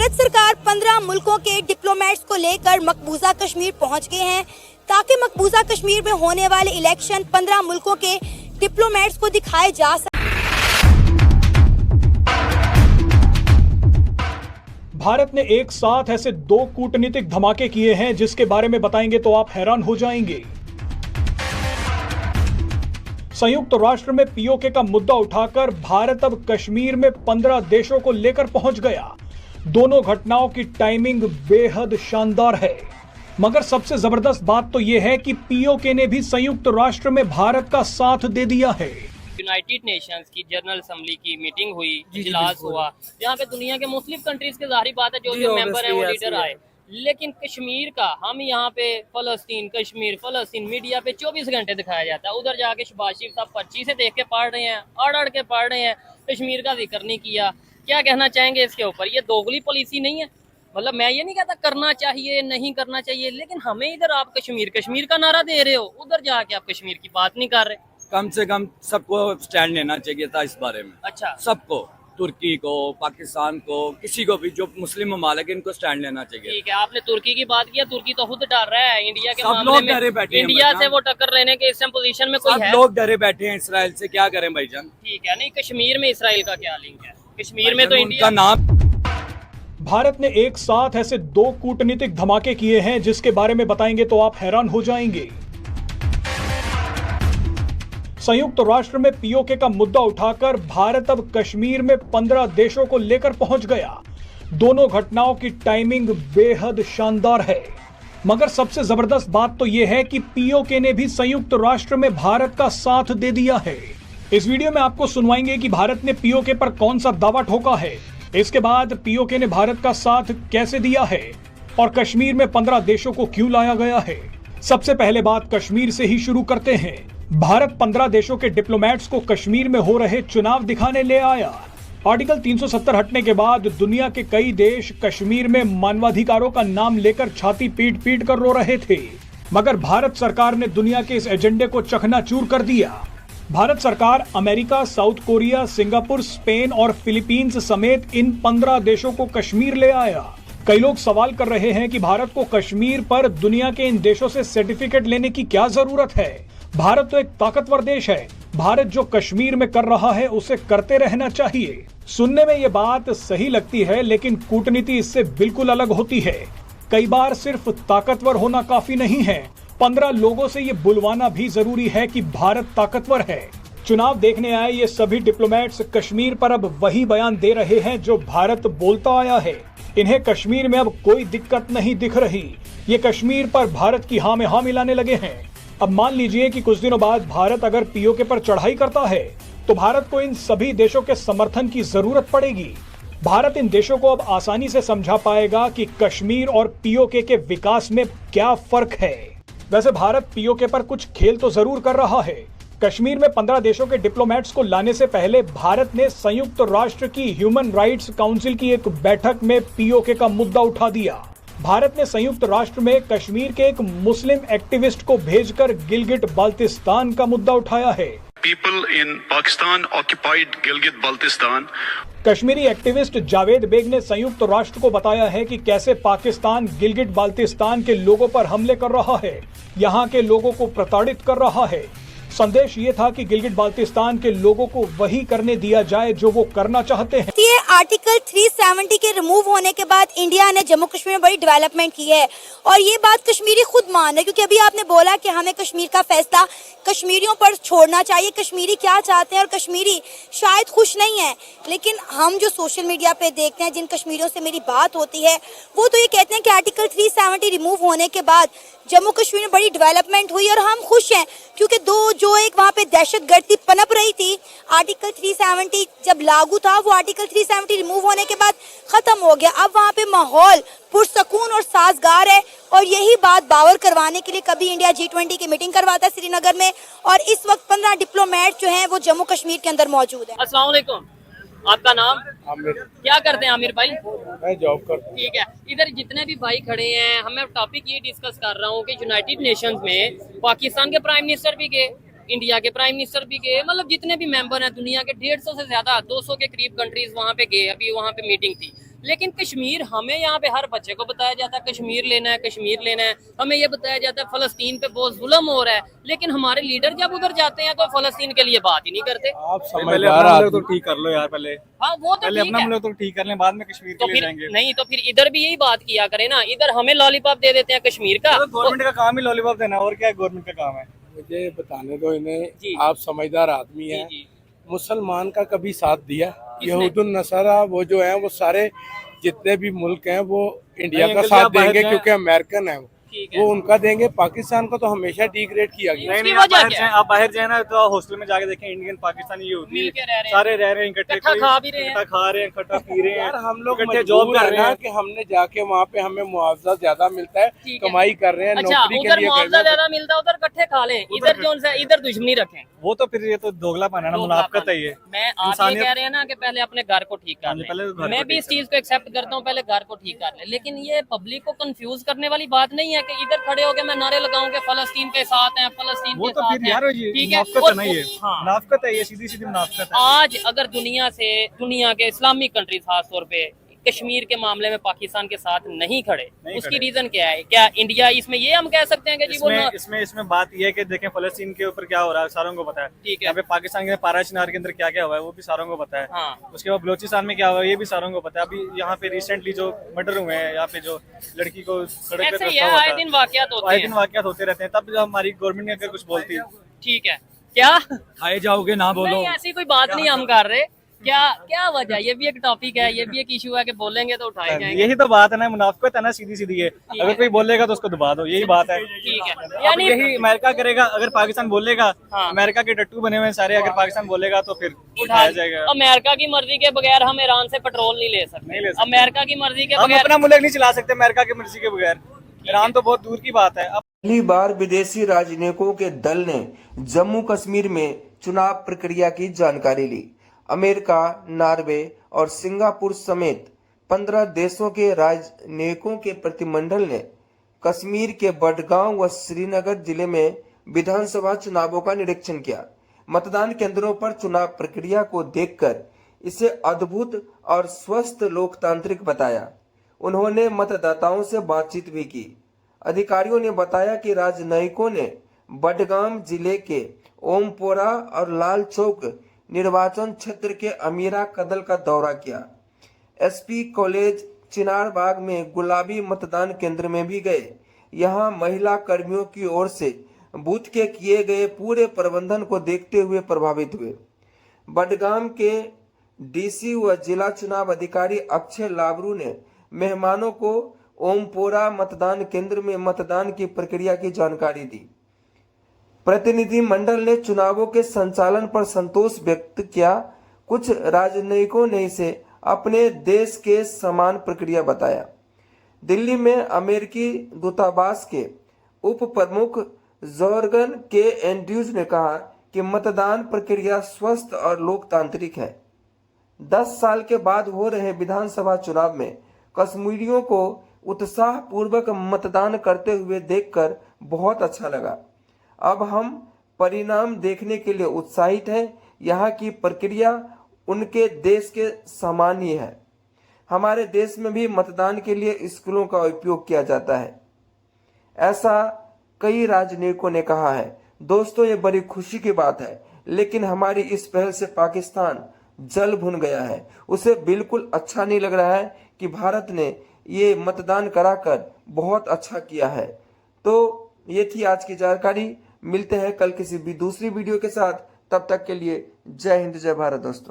भारत सरकार 15 मुल्कों के डिप्लोमेट्स को लेकर मकबूजा कश्मीर पहुंच गए हैं ताकि मकबूजा कश्मीर में होने वाले इलेक्शन 15 मुल्कों के डिप्लोमेट्स को दिखाए जा सके। भारत ने एक साथ ऐसे 2 कूटनीतिक धमाके किए हैं जिसके बारे में बताएंगे तो आप हैरान हो जाएंगे। संयुक्त राष्ट्र में पीओके का मुद्दा उठाकर भारत अब कश्मीर में 15 देशों को लेकर पहुंच गया। दोनों घटनाओं की टाइमिंग बेहद शानदार है, मगर सबसे जबरदस्त बात तो यह है कि पीओके ने भी संयुक्त राष्ट्र में भारत का साथ दे दिया है। यूनाइटेड नेशंस की जनरल असेंबली की मीटिंग हुई, इजलास हुआ, जहाँ पे दुनिया के मुस्लिम कंट्रीज के जाहिर बात है जो मेंबर है वो लीडर आए, लेकिन कश्मीर का हम यहाँ पे फलस्तीन मीडिया पे 24 घंटे दिखाया जाता है। उधर जाके शहबाज शरीफ साहब पर्ची से देख के पढ़ रहे हैं, अड़ के पढ़ रहे हैं, कश्मीर का जिक्र नहीं किया। क्या कहना चाहेंगे इसके ऊपर? ये दोगली पॉलिसी नहीं है? मतलब मैं ये नहीं कहता करना चाहिए नहीं करना चाहिए, लेकिन हमें इधर आप कश्मीर का नारा दे रहे हो, उधर जाके आप कश्मीर की बात नहीं कर रहे। कम से कम सबको स्टैंड लेना चाहिए था इस बारे में। अच्छा, सबको, तुर्की को, पाकिस्तान को, किसी को भी जो मुस्लिम ममालिक इनको स्टैंड लेना चाहिए। ठीक है, आपने तुर्की की बात किया, तुर्की तो खुद डर रहा है इंडिया के सब मामले लोग में। डरे बैठे हैं इंडिया भाईजान। से वो टक्कर लेने के इस पोजीशन में कोई सब है? लोग डरे बैठे हैं इसराइल से, क्या करें भाईजान। ठीक है, नहीं कश्मीर में इसराइल का क्या लिंक है? कश्मीर में तो उनका इंडिया। नाम। भारत ने एक साथ ऐसे 2 कूटनीतिक धमाके किए हैं जिसके बारे में बताएंगे तो आप हैरान हो जाएंगे। संयुक्त राष्ट्र में पीओके का मुद्दा उठाकर भारत अब कश्मीर में 15 देशों को लेकर पहुंच गया। दोनों घटनाओं की टाइमिंग बेहद शानदार है, मगर सबसे जबरदस्त बात तो यह है कि पीओके ने भी संयुक्त राष्ट्र में भारत का साथ दे दिया है। इस वीडियो में आपको सुनवाएंगे कि भारत ने पीओके पर कौन सा दावा ठोका है, इसके बाद पीओके ने भारत का साथ कैसे दिया है और कश्मीर में 15 देशों को क्यों लाया गया है। सबसे पहले बात कश्मीर से ही शुरू करते हैं। भारत 15 देशों के डिप्लोमेट्स को कश्मीर में हो रहे चुनाव दिखाने ले आया। आर्टिकल 370 हटने के बाद दुनिया के कई देश कश्मीर में मानवाधिकारों का नाम लेकर छाती पीट पीट कर रो रहे थे, मगर भारत सरकार ने दुनिया के इस एजेंडे को चकनाचूर कर दिया। भारत सरकार America, south Korea, Singapore, Spain और फिलीपींस समेत इन 15 देशों को कश्मीर ले आया। कई लोग सवाल कर रहे हैं कि भारत को कश्मीर पर दुनिया के इन देशों से सर्टिफिकेट लेने की क्या जरूरत है। भारत तो एक ताकतवर देश है, भारत जो कश्मीर में कर रहा है उसे करते रहना चाहिए। सुनने में ये बात सही लगती है, लेकिन कूटनीति इससे बिल्कुल अलग होती है। कई बार सिर्फ ताकतवर होना काफी नहीं है, 15 लोगों से ये बुलवाना भी जरूरी है कि भारत ताकतवर है। चुनाव देखने आए ये सभी डिप्लोमेट्स कश्मीर पर अब वही बयान दे रहे हैं जो भारत बोलता आया है। इन्हें कश्मीर में अब कोई दिक्कत नहीं दिख रही। ये कश्मीर पर भारत की हाँ में हाँ मिलाने लगे हैं। अब मान लीजिए कि कुछ दिनों बाद भारत अगर पीओके पर चढ़ाई करता है तो भारत को इन सभी देशों के समर्थन की जरूरत पड़ेगी। भारत इन देशों को अब आसानी से समझा पाएगा कि कश्मीर और पीओके के विकास में क्या फर्क है। वैसे भारत पीओके पर कुछ खेल तो जरूर कर रहा है। कश्मीर में 15 देशों के डिप्लोमेट्स को लाने से पहले भारत ने संयुक्त राष्ट्र की ह्यूमन राइट्स काउंसिल की एक बैठक में पीओके का मुद्दा उठा दिया। भारत ने संयुक्त राष्ट्र में कश्मीर के एक मुस्लिम एक्टिविस्ट को भेजकर गिलगिट बाल्टिस्तान का मुद्दा उठाया है। People in Pakistan occupied Gilgit-Baltistan. Kashmiri activist Javed Baig ने संयुक्त राष्ट्र को बताया है कि कैसे पाकिस्तान गिलगिट बाल्टिस्तान के लोगों पर हमले कर रहा है, यहाँ के लोगों को प्रताड़ित कर रहा है। संदेश ये था कि गिलगिट बाल्टिस्तान के लोगों को वही करने दिया जाए जो वो करना चाहते हैं। ये आर्टिकल 370 के रिमूव होने के बाद इंडिया ने जम्मू कश्मीर में बड़ी डेवलपमेंट की है और ये बात कश्मीरी खुद मान रहे, क्योंकि अभी आपने बोला कि हमें कश्मीर का फैसला कश्मीरियों पर छोड़ना चाहिए। कश्मीरी क्या चाहते हैं और कश्मीरी शायद खुश नहीं है, लेकिन हम जो सोशल मीडिया पे देखते हैं, जिन कश्मीरियों से मेरी बात होती है, वो तो ये कहते हैं कि आर्टिकल 370 रिमूव होने के बाद जम्मू कश्मीर में बड़ी डेवलपमेंट हुई और हम खुश हैं, क्योंकि जो एक वहाँ पे दहशतगर्दी पनप रही थी, आर्टिकल 370 जब लागू था, वो आर्टिकल 370 रिमूव होने के बाद खत्म हो गया। अब वहाँ पे माहौल पुरसकून और साजगार है और यही बात बावर करवाने के लिए कभी इंडिया G20 की मीटिंग करवाता है श्रीनगर में, और इस वक्त 15 डिप्लोमेट जो हैं वो जम्मू कश्मीर के अंदर मौजूद है। अस्सलाम वालेकुम, आपका नाम? आमिर। क्या करते हैं आमिर भाई? मैं जॉब करता हूँ। ठीक है, इधर जितने भी भाई खड़े हैं, हमें टॉपिक ये डिस्कस कर रहा हूँ कि यूनाइटेड नेशंस में पाकिस्तान के प्राइम मिनिस्टर भी गए, इंडिया के प्राइम मिनिस्टर भी गए, मतलब जितने भी मेंबर हैं दुनिया के 150 से ज्यादा 200 के करीब कंट्रीज वहाँ पे गए। अभी वहाँ पे मीटिंग थी, लेकिन कश्मीर हमें यहाँ पे हर बच्चे को बताया जाता है कश्मीर लेना है, कश्मीर लेना है। हमें ये बताया जाता है फलस्तीन पे बहुत जुल्म हो रहा है, लेकिन हमारे लीडर जब उधर जाते हैं तो फलस्तीन के लिए बात ही नहीं करते। आप समझदार आदमी तो ठीक कर लो यार, पहले हाँ वो तो पहले ठीक अपना है, मुल्क तो ठीक कर लें, बाद में कश्मीर तो के लिए फिर जाएंगे। नहीं तो फिर इधर भी यही बात किया करे ना, इधर हमें लॉलीपॉप दे देते हैं कश्मीर का। तो गवर्नमेंट का काम ही लॉलीपॉप देना, और क्या गवर्नमेंट का काम है। मुझे बताने दो इन्हें, जी। आप समझदार आदमी जी हैं। जी मुसलमान का कभी साथ दिया? किसने? यहूदुन नसारा वो जो है वो सारे जितने भी मुल्क हैं वो इंडिया नहीं, का अंकल जी, साथ आप बाहर देंगे जाएं। क्योंकि अमेरिकन है ठीक है। वो उनका देंगे। पाकिस्तान को तो हमेशा डिग्रेड किया गया। नहीं इसकी नहीं, आप वजह बाहर क्या जाएं, है? आप बाहर जाए ना तो हॉस्टल में जाके देखें, इंडियन पाकिस्तानी ये होती मिल के रह रहे हैं। सारे रह रहे हैं इकट्ठे, इकट्ठा कोई खा भी रहे हैं। इकट्ठा खा रहे हैं, इकट्ठा पी रहे हैं, यार हम लोग इकट्ठे जॉब मजबूर कर है रहे ना हैं। कि हमने जाके वहाँ पे हमें मुआवजा ज्यादा मिलता है, ठीक है। कमाई कर रहे हैं, अच्छा नौकरी के उधर लिए मुआवजा ज्यादा मिलता है, उधर इकट्ठे खा लें, इधर जो सा इधर दुश्मनी रखें। वो तो फिर ये तो दोगलापन है ना, मुनाफकत है ये। मैं आप ये इंसानियत- कह रहे हैं ना कि पहले अपने घर को ठीक कर हाँ जी, पहले तो घर लें, मैं को भी ठीक इस चीज को एक्सेप्ट करता हूँ, पहले घर को ठीक कर ले। लेकिन ये पब्लिक को कंफ्यूज करने वाली बात नहीं है कि इधर खड़े होकर मैं नारे लगाऊं कि फलस्तीन के साथ हैं, फलस्तीन वो के तो साथ फिर यार हैं। ये ठीक है, मुनाफकत और है ना, ये हाँ। मुनाफकत है, ये सीधी सीधी मुनाफकत है। आज अगर दुनिया के इस्लामिक कंट्रीज खास तौर पे कश्मीर के मामले में पाकिस्तान के साथ नहीं खड़े, उसकी खड़े। रीजन क्या है? क्या इंडिया इसमें ये हम कह सकते हैं कि जी वो इसमें बात यह है कि देखें फलस्तीन के ऊपर क्या हो रहा है सारों को पता है। ठीक है। यहाँ पे पाकिस्तान के पारा चिनार के अंदर क्या क्या हुआ है वो भी सारों को पता है। हाँ। उसके बाद बलोचिस्तान में क्या हुआ है ये भी सारों को पता है। अभी यहाँ पे रिसेंटली जो मर्डर हुए हैं, यहाँ पे जो लड़की को सड़क पे ऐसे ही रखा है, हुआ आए था, दिन वाकयात होते आए हैं। दिन वाकयात होते रहते हैं। तब जब हमारी गवर्नमेंट ने अगर कुछ बोलती, ठीक है, क्या खाए जाओगे ना बोलो। नहीं, ऐसी कोई बात नहीं हम कर रहे। क्या वजह? ये भी एक टॉपिक है, ये भी एक इशू है कि बोलेंगे तो उठाए जाएंगे। यही तो बात है ना, मुनाफकत है ना, सीधी सीधी है। अगर कोई बोलेगा तो उसको दबा दो, यही बात है। ठीक है, अब यानी यही अमेरिका करेगा, अगर पाकिस्तान बोलेगा, हाँ। अमेरिका के टट्टू बने हुए हैं सारे, अगर पाकिस्तान बोलेगा तो फिर उठा उठाया जाएगा। अमेरिका की मर्जी के बगैर हम ईरान से पेट्रोल नहीं ले नहीं ले सकते। सकते। अमेरिका की मर्जी के हम बगैर अपना मुल्क नहीं चला सकते अमेरिका की मर्जी के बगैर। ईरान तो बहुत दूर की बात है। अब पहली बार विदेशी राजनयिकों के दल ने जम्मू कश्मीर में चुनाव प्रक्रिया की जानकारी ली। अमेरिका, नॉर्वे और सिंगापुर समेत 15 देशों के राजनयिकों के प्रतिनिधिमंडल ने कश्मीर के बडगांव व श्रीनगर जिले में विधानसभा चुनावों का निरीक्षण किया। मतदान केंद्रों पर चुनाव प्रक्रिया को देखकर इसे अद्भुत और स्वस्थ लोकतांत्रिक बताया। उन्होंने मतदाताओं से बातचीत भी की। अधिकारियों ने बताया कि राजनयिकों ने बडगाम जिले के ओमपोरा और लाल चौक निर्वाचन क्षेत्र के अमीरा कदल का दौरा किया। एसपी कॉलेज चिनारबाग में गुलाबी मतदान केंद्र में भी गए। यहां महिला कर्मियों की ओर से बूथ के किए गए पूरे प्रबंधन को देखते हुए प्रभावित हुए। बडगाम के डीसी व जिला चुनाव अधिकारी अक्षय लाबरू ने मेहमानों को ओमपोरा मतदान केंद्र में मतदान की प्रक्रिया की जानकारी दी। प्रतिनिधि मंडल ने चुनावों के संचालन पर संतोष व्यक्त किया। कुछ राजनयिकों ने इसे अपने देश के समान प्रक्रिया बताया। दिल्ली में अमेरिकी दूतावास के उप प्रमुख जॉर्गन के एंड्रूज ने कहा कि मतदान प्रक्रिया स्वस्थ और लोकतांत्रिक है। 10 साल के बाद हो रहे विधानसभा चुनाव में कश्मीरियों को उत्साहपूर्वक मतदान करते हुए देखकर बहुत अच्छा लगा। अब हम परिणाम देखने के लिए उत्साहित हैं। यहाँ की प्रक्रिया उनके देश के समान ही है। हमारे देश में भी मतदान के लिए स्कूलों का उपयोग किया जाता है, ऐसा कई राजनयिकों ने कहा है। दोस्तों, ये बड़ी खुशी की बात है, लेकिन हमारी इस पहल से पाकिस्तान जल भुन गया है। उसे बिल्कुल अच्छा नहीं लग रहा है कि भारत ने ये मतदान कराकर बहुत अच्छा किया है। तो ये थी आज की जानकारी। मिलते हैं कल किसी भी दूसरी वीडियो के साथ। तब तक के लिए जय हिंद, जय भारत दोस्तों।